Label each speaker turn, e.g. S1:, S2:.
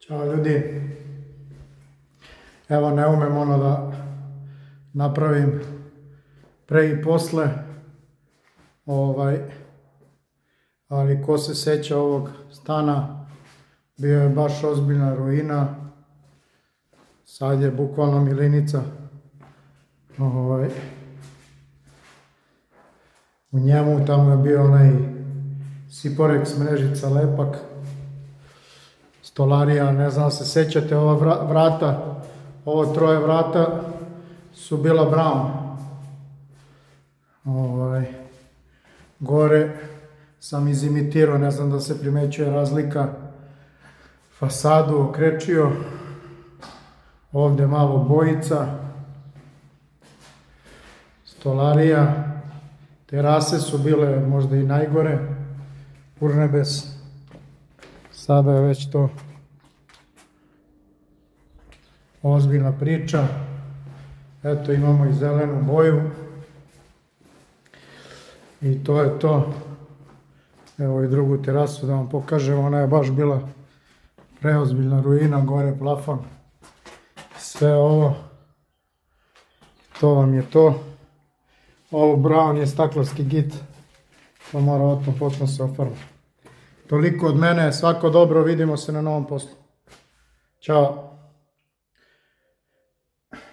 S1: Ćao ljudi, evo ne umem da napravim pre i posle, ali ko se seća ovog stana, bio je baš ozbiljna ruina, sad je bukvalno milinica. U njemu tamo je bio onaj Siporex mrežica lepak, stolarija, ne znam se sećate, ova vrata, ovo troje vrata su bila brama. Gore sam izimitirao, ne znam da se primećuje razlika, fasadu okrečio, ovdje malo bojica, stolarija, terase su bile možda i najgore, urnebes, sada je već to ozbiljna priča. Eto, imamo i zelenu boju i to je to. Evo i drugu terasu da vam pokažem, ona je baš bila preozbiljna ruina, gore plafon, sve ovo, to vam je to. Ovo brown je staklarski git, to mora otno potno se ofarma. Toliko od mene, svako dobro, vidimo se na novom poslu. Ćao.